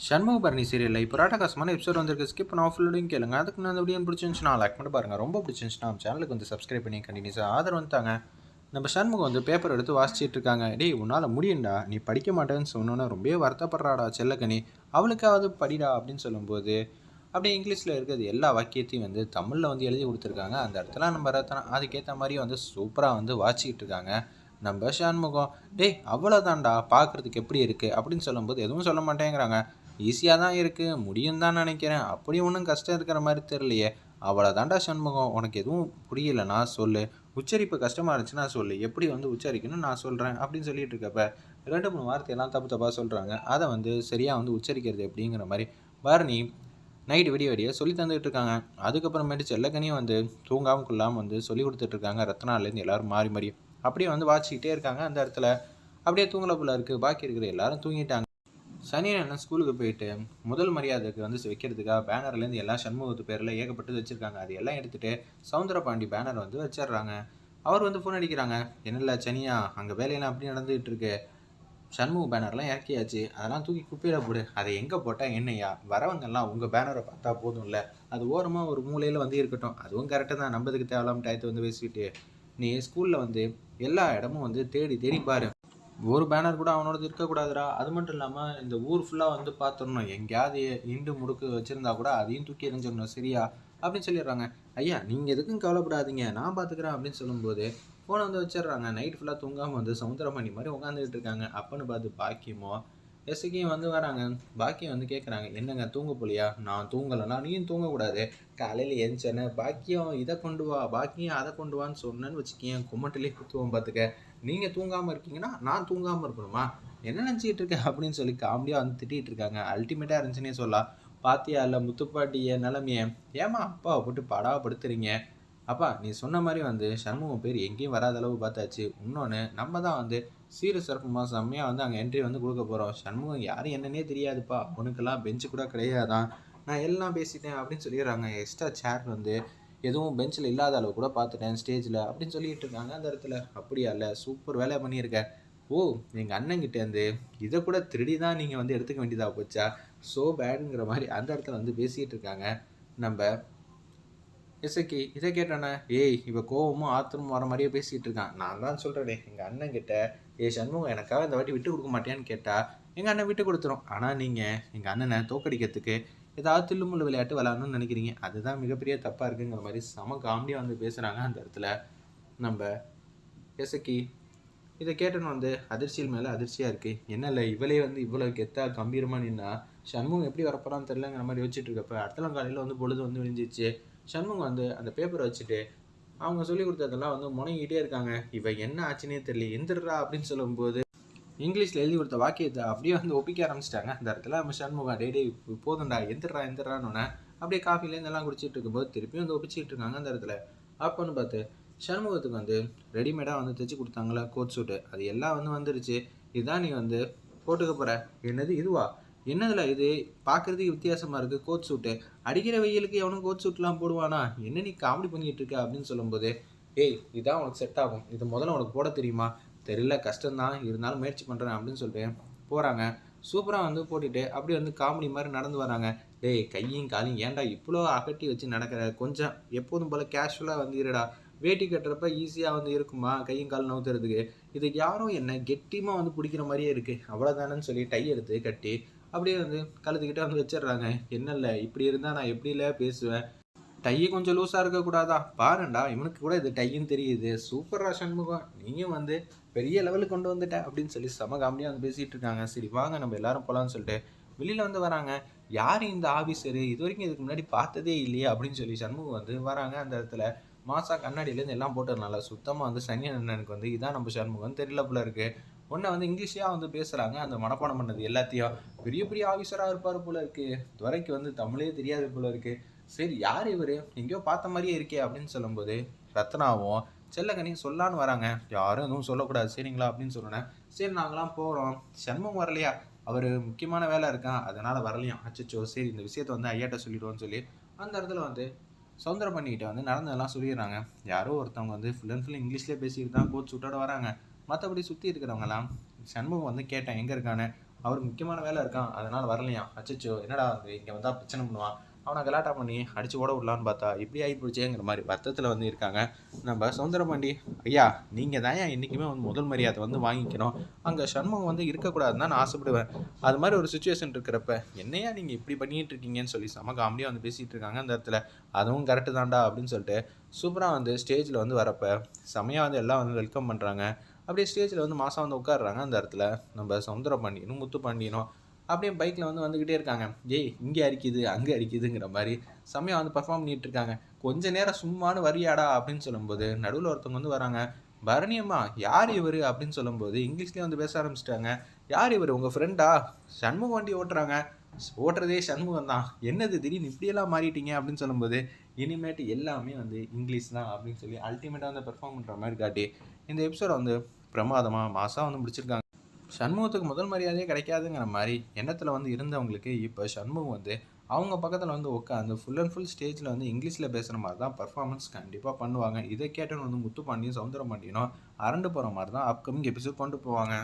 சண்முகபரணி சீரியலில் இப்போ ராட்டகாசமான எபிசோட் வந்திருக்கு. ஸ்கிப் பண்ண ஃபுல்லோடையும் கேளுங்க. அதுக்கு நான் அந்த வீடியோ பிடிச்சிருந்துச்சுன்னா லைக் பண்ணி பாருங்கள். ரொம்ப பிடிச்சிருந்துச்சுன்னா நம்ம சேனலுக்கு வந்து சப்ஸ்கிரைப் பண்ணி கண்டினியூஸாக ஆதரவு வந்துட்டாங்க. நம்ம சண்முகம் வந்து பேப்பர் எடுத்து வாசிச்சிட்டு இருக்காங்க. டேய் உன்னால் முடியும்டா, நீ படிக்க மாட்டேன்னு சொன்னோன்னே ரொம்பவே வருத்தப்படுறாடா செல்லக்கனி, அவளுக்காவது படிடா அப்படின்னு சொல்லும்போது அப்படியே இங்கிலீஷில் இருக்கிறது எல்லா வாக்கியத்தையும் வந்து தமிழில் வந்து எழுதி கொடுத்துருக்காங்க. அந்த இடத்துல நம்ம ரத்தனா அதுக்கேற்ற மாதிரி வந்து சூப்பராக வந்து வாசிக்கிட்டு இருக்காங்க. நம்ம சண்முகம் டேய் அவ்வளோதான்டா, பார்க்குறதுக்கு எப்படி இருக்குது அப்படின்னு சொல்லும்போது எதுவும் சொல்ல மாட்டேங்கிறாங்க. ஈஸியாக தான் இருக்குது, முடியும் தான் நினைக்கிறேன், அப்படி ஒன்றும் கஷ்டம் இருக்கிற மாதிரி தெரியலையே. அவ்வளோதான்டா சண்முகம், உனக்கு எதுவும் புரியலைன்னா சொல்லு, உச்சரிப்பு கஷ்டமாக இருந்துச்சுன்னா சொல்லு, எப்படி வந்து உச்சரிக்கணும்னு நான் சொல்கிறேன் அப்படின்னு சொல்லிட்டு இருக்கப்ப 2-3 வார்த்தையெல்லாம் தப்பு தப்பாக சொல்கிறாங்க. அதை வந்து சரியாக வந்து உச்சரிக்கிறது எப்படிங்கிற மாதிரி பரணி நைட்டு விடிய விடிய சொல்லி தந்துகிட்டு இருக்காங்க. அதுக்கப்புறமேட்டு செல்லக்கனியும் வந்து தூங்காமல் கொள்ளாமல் வந்து சொல்லி கொடுத்துட்ருக்காங்க. ரத்னாலேருந்து எல்லோரும் மாறி மாறி அப்படியே வந்து வாச்சிக்கிட்டே இருக்காங்க. அந்த இடத்துல அப்படியே தூங்கல போல இருக்குது. பாக்கி இருக்கிற எல்லாரும் தூங்கிட்டாங்க. சனியன் அண்ணன் ஸ்கூலுக்கு போயிட்டு முதல் மரியாதைக்கு வந்து வைக்கிறதுக்காக பேனர்லேருந்து எல்லாம் சண்முகத்து பேரில் ஏகப்பட்டு வச்சுருக்காங்க. அது எல்லாம் எடுத்துகிட்டு சவுந்தரபாண்டி பேனர் வந்து வச்சிடுறாங்க. அவர் வந்து ஃபோன் அடிக்கிறாங்க. என்னல்ல சனியா, அங்கே வேலையெல்லாம் அப்படி நடந்துகிட்டு இருக்கு, சண்முக பேனர்லாம் இறக்கியாச்சு, அதெல்லாம் தூக்கி குப்பையில் போடு. அதை எங்கே போட்டால் என்னையா, வரவங்கெல்லாம் உங்கள் பேனரை பார்த்தா போதும்ல, அது ஓரமாக ஒரு மூலையில் வந்து இருக்கட்டும். அதுவும் கரெக்டாக தான், நம்பதுக்கு தேவையில்லாமல் டயத்தை வந்து பேசிக்கிட்டு நீ ஸ்கூலில் வந்து எல்லா இடமும் வந்து தேடி தேடி பாரு, ஒரு பேனர் கூட அவனோடது இருக்கக்கூடாதுடா. அது மட்டும் இல்லாமல் இந்த ஊர் ஃபுல்லாக வந்து பார்த்துடணும், எங்கேயாவது இண்டு முடுக்கு வச்சுருந்தா கூட அதையும் தூக்கி எறிஞ்சிடணும், சரியா அப்படின்னு சொல்லிடுறாங்க. ஐயா நீங்கள் எதுக்கும் கவலைப்படாதீங்க, நான் பார்த்துக்கிறேன் அப்படின்னு சொல்லும்போது ஃபோனை வந்து வச்சிடுறாங்க. நைட் ஃபுல்லாக தூங்காமல் வந்து சமுத்திரமணி மாதிரி உட்காந்துக்கிட்டு இருக்காங்க. அப்பன்னு பார்த்து பாக்கியமோ எஸ்கியும் வந்து வராங்க. பாக்கியம் வந்து கேட்குறாங்க, என்னங்க தூங்க போலியா? நான் தூங்கலைன்னா நீயும் தூங்கக்கூடாது. காலையில் எந்திச்சேன்னு பாக்கியம் இதை கொண்டு வா, பாக்கியம் அதை கொண்டு வான்னு சொன்னேன்னு வச்சுக்கேன், கும்மட்டிலே குத்துவோம் பார்த்துக்க. நீங்கள் தூங்காமல் இருக்கீங்கன்னா நான் தூங்காமல் இருக்கணுமா? என்ன நினச்சிக்கிட்டு இருக்க அப்படின்னு சொல்லி காமெடியாக வந்து திட்டிகிட்டு இருக்காங்க. அல்டிமேட்டாக இருந்துச்சுன்னே சொல்லலாம். பாத்தியா இல்லை முத்துப்பாட்டிய நிலமைய, ஏமா அப்பாவை போட்டு படாப்படுத்துறீங்க? அப்பா நீ சொன்ன மாதிரி வந்து சண்முகம் பேர் எங்கேயும் வராத அளவு பார்த்தாச்சு. இன்னொன்று நம்ம தான் வந்து சீர சிறப்புமாக செம்மையாக வந்து அங்கே என்ட்ரி வந்து கொடுக்க போகிறோம். சண்முகம் யாரும் என்னன்னே தெரியாதுப்பா, அவனுக்கெல்லாம் பெஞ்சு கூட கிடையாதான், நான் எல்லாம் பேசிட்டேன் அப்படின்னு சொல்லிடுறாங்க. எக்ஸ்ட்ரா சேர் வந்து எதுவும் பெஞ்சில் இல்லாத அளவு கூட பார்த்துட்டேன் ஸ்டேஜில் அப்படின்னு சொல்லிட்டு இருக்காங்க. அந்த இடத்துல அப்படியா இல்லை, சூப்பர் வேலை பண்ணியிருக்க. ஓ, எங்கள் அண்ணங்கிட்டேருந்து இதை கூட திருடி தான் நீங்கள் வந்து எடுத்துக்க வேண்டியதாக போச்சா, ஸோ பேடுங்கிற மாதிரி அந்த இடத்துல வந்து பேசிகிட்டு இருக்காங்க. நம்ம இசைக்கு இதை கேட்டானே, ஏய் இவ கோவமும் ஆத்திரமும் வர மாதிரியே பேசிகிட்டு இருக்கான். நான் தான் சொல்கிறேனே எங்கள் அண்ணன் கிட்ட, ஏ சண்முகம் எனக்காக இந்த வாட்டி விட்டு கொடுக்க மாட்டேன்னு கேட்டால் எங்கள் அண்ணன் விட்டு கொடுத்துரும். ஆனால் நீங்கள் எங்கள் அண்ணனை தோக்கடிக்கிறதுக்கு ஏதாவது தில்லுமுள்ளு விளையாட்டு விளாடணும்னு நினைக்கிறீங்க, அதுதான் மிகப்பெரிய தப்பாக இருக்குங்கிற மாதிரி செம காமெடியாக வந்து பேசுகிறாங்க. அந்த இடத்துல நம்ம இசைக்கு இதை கேட்டோன்னு வந்து அதிர்ச்சியில் மேலே அதிர்ச்சியாக இருக்குது. என்ன இல்லை இவளே வந்து இவ்வளோ கெத்தா கம்பீரமாக நின்னா சண்முகம் எப்படி வரப்போறான்னு தெரிலங்கிற மாதிரி யோசிச்சுட்டு இருக்கப்ப அடுத்தலாம் காலையில் வந்து பொழுது வந்து விழிஞ்சிச்சு. சண்முகம் வந்து அந்த பேப்பரை வச்சுட்டு அவங்க சொல்லி கொடுத்ததெல்லாம் வந்து முனைகிட்டே இருக்காங்க. இவ என்ன ஆச்சுன்னே தெரியல, எந்திரா அப்படின்னு சொல்லும்போது இங்கிலீஷில் எழுதி கொடுத்த வாக்கியத்தை அப்படியே வந்து ஒப்பிக்க ஆரம்பிச்சிட்டாங்க. அந்த இடத்துல நம்ம சண்முகம் டே போதுண்டா எந்திரான்னு அப்படியே காஃபிலேருந்து எல்லாம் குடிச்சிட்டு இருக்கும்போது திருப்பியும் வந்து ஒப்பிச்சிட்டு இருக்காங்க. அந்த இடத்துல அப்போன்னு பார்த்து சண்முகத்துக்கு வந்து ரெடிமேடாக வந்து தைச்சி கொடுத்தாங்களா கோட் சூட்டு, அது எல்லாம் வந்து வந்துருச்சு. இதுதான் நீ வந்து போட்டுக்க போகிற. என்னது இதுவா, என்னதுல இது பார்க்குறதுக்கு வித்தியாசமாக இருக்குது கோட் சூட்டு, அடிக்கிற வெயிலுக்கு எவனும் கோட் சூட்லாம் போடுவானா, என்ன நீ காமெடி பண்ணிகிட்டு இருக்க அப்படின்னு சொல்லும்போது, ஏய் இதான் உனக்கு செட் ஆகும், இது முதல்ல உனக்கு போட தெரியுமா? தெரியல, கஷ்டம்தான், இருந்தாலும் முயற்சி பண்ணுறேன் அப்படின்னு சொல்லிட்டு போகிறாங்க. சூப்பராக வந்து போட்டுட்டு அப்படியே வந்து காமெடி மாதிரி நடந்து வராங்க. டேய் கையும் காலையும் ஏன்டா இவ்வளோ அகட்டி வச்சு நடக்கிற, கொஞ்சம் எப்போதும் போல் கேஷுவலாக வந்து இருடா. வேட்டி கட்டுறப்ப ஈஸியாக வந்து இருக்குமா கையும் கால் நவுத்துறதுக்கு, இது யாரும் என்ன கெட்டியமாக வந்து பிடிக்கிற மாதிரியே இருக்குது, அவ்வளோதானன்னு சொல்லி டை எடுத்து கட்டி அப்படியே வந்து கழுத்துக்கிட்டே வந்து வச்சிடுறாங்க. என்னல்ல இப்படி இருந்தால் நான் எப்படில பேசுவேன், டையை கொஞ்சம் லூஸாக இருக்கக்கூடாதா, பாருண்டா இவனுக்கு கூட இது டையும் தெரியுது, சூப்பரா சண்முகம் நீயும் வந்து பெரிய லெவலுக்கு கொண்டு வந்துட்ட அப்படின்னு சொல்லி செம காமெடியாக வந்து பேசிகிட்டு இருக்காங்க. சரி வாங்க நம்ம எல்லாரும் போகலான்னு சொல்லிட்டு வெளியில் வந்து வராங்க. யார் இந்த ஆஃபீஸரு, இது வரைக்கும் இதுக்கு முன்னாடி பார்த்ததே இல்லையே அப்படின்னு சொல்லி சண்முகம் வந்து வராங்க. அந்த இடத்துல மாசா கண்ணாடியிலேருந்து எல்லாம் போட்டதுனால சுத்தமாக வந்து சனி அண்ணனுக்கு வந்து இதான் நம்ம சண்முகம் தெரியல போல இருக்குது. ஒன்றை வந்து இங்கிலீஷியாக வந்து பேசுகிறாங்க, அந்த மனப்பாடம் பண்ணது எல்லாத்தையும். பெரிய பெரிய ஆஃபீஸராக இருப்பார் போல இருக்குது, துறைக்கு வந்து தமிழே தெரியாது போல இருக்குது. சரி யார் இவர், எங்கேயோ பார்த்த மாதிரியே இருக்கே அப்படின்னு சொல்லும்போது ரத்னாவும் செல்லக்கனியும் சொல்லான்னு வராங்க. யாரும் எதுவும் சொல்லக்கூடாது சரிங்களா அப்படின்னு சொன்னேன். சரி நாங்களாம் போகிறோம், சண்முகம் வரலையா, அவர் முக்கியமான வேலை இருக்கான் அதனால் வரலையாம். அச்சச்சோ, சரி இந்த விஷயத்த வந்து ஐயாட்ட சொல்லிடுவோன்னு சொல்லி அந்த இடத்துல வந்து சவுந்தரம் பண்ணிக்கிட்ட வந்து நடந்ததெல்லாம் சொல்லிடுறாங்க. யாரோ ஒருத்தவங்க வந்து ஃபுல் அண்ட் ஃபுல் இங்கிலீஷ்லேயே பேசிக்கிட்டு தான் கோச் விட்டோட வராங்க. மற்றபடி சுற்றி இருக்கிறவங்கலாம் சண்முகம் வந்து கேட்டேன் எங்கே இருக்கானே, அவருக்கு முக்கியமான வேலை இருக்கான், அதனால் வரலையாம். அச்சச்சோ என்னடா அது இங்கே வந்தால் பிரச்சனை பண்ணுவான், அவனை கலாட்டா பண்ணி அடித்து ஓட விடலான்னு பார்த்தா இப்படி ஆகி போச்சேங்கிற மாதிரி வருத்தத்தில் வந்து இருக்காங்க நம்ம சௌந்தரபாண்டி. ஐயா நீங்கள் தான் என்றைக்குமே வந்து முதல் மரியாதை வந்து வாங்கிக்கணும், அங்கே சண்முகம் வந்து இருக்கக்கூடாதுன்னு தான் நான் ஆசைப்படுவேன். அது மாதிரி ஒரு சுச்சுவேஷன் இருக்கிறப்ப என்னையா நீங்கள் இப்படி பண்ணிகிட்டு இருக்கீங்கன்னு சொல்லி செம காமெடியாக வந்து பேசிகிட்டு இருக்காங்க அந்த இடத்துல. அதுவும் கரெக்டு தான்டா அப்படின்னு சொல்லிட்டு சூப்பராக வந்து ஸ்டேஜில் வந்து வரப்போ செமையாக வந்து எல்லாம் வந்து வெல்கம் பண்ணுறாங்க. அப்படியே ஸ்டேஜில் வந்து மாதம் வந்து உட்காடுறாங்க அந்த இடத்துல நம்ம சௌந்தரபாண்டியனும் முத்துப்பாண்டியனும் அப்படியே பைக்கில் வந்து வந்துக்கிட்டே இருக்காங்க. ஏய் இங்கே அரிக்குது அங்கே அரிக்குதுங்கிற மாதிரி செம்மையாக வந்து பர்ஃபார்ம் பண்ணிகிட்டு இருக்காங்க. கொஞ்ச நேரம் சும்மானு வரியாடா அப்படின்னு சொல்லும்போது நடுவில் ஒருத்தவங்க வந்து வராங்க. பரணியம்மா யார் இவர் அப்படின்னு சொல்லும்போது இங்கிலீஷ்லேயே வந்து பேச ஆரம்பிச்சிட்டாங்க. யார் இவர், உங்கள் ஃப்ரெண்டா? சண்முகம் வண்டி ஓட்டுறாங்க, ஓட்டுறதே சண்முகம் தான், என்னது திடீர்னு இப்படியெல்லாம் மாறிட்டீங்க அப்படின்னு சொல்லும்போது இனிமேட்டு எல்லாமே வந்து இங்கிலீஷ் தான் அப்படின்னு சொல்லி அல்டிமேட்டாக வந்து பெர்ஃபார்ம் பண்ணுற மாதிரி காட்டி இந்த எபிசோட வந்து பிரமாதமாக மாசாக வந்து முடிச்சிருக்காங்க. சண்முகத்துக்கு முதல் மரியாதையே கிடைக்காதுங்கிற மாதிரி எண்ணத்தில் வந்து இருந்தவங்களுக்கு இப்போ சண்முகம் வந்து அவங்க பக்கத்தில் வந்து உட்காந்து ஃபுல் அண்ட் ஃபுல் ஸ்டேஜில் வந்து இங்கிலீஷில் பேசுகிற மாதிரி தான் பர்ஃபார்மன்ஸ் கண்டிப்பாக பண்ணுவாங்க. இதை கேட்டோன்னு வந்து முத்துப்பாண்டியும் சௌந்தரபாண்டியனும் அரண்டு போகிற மாதிரி தான் அப்கமிங் எபிசோட் கொண்டு போவாங்க.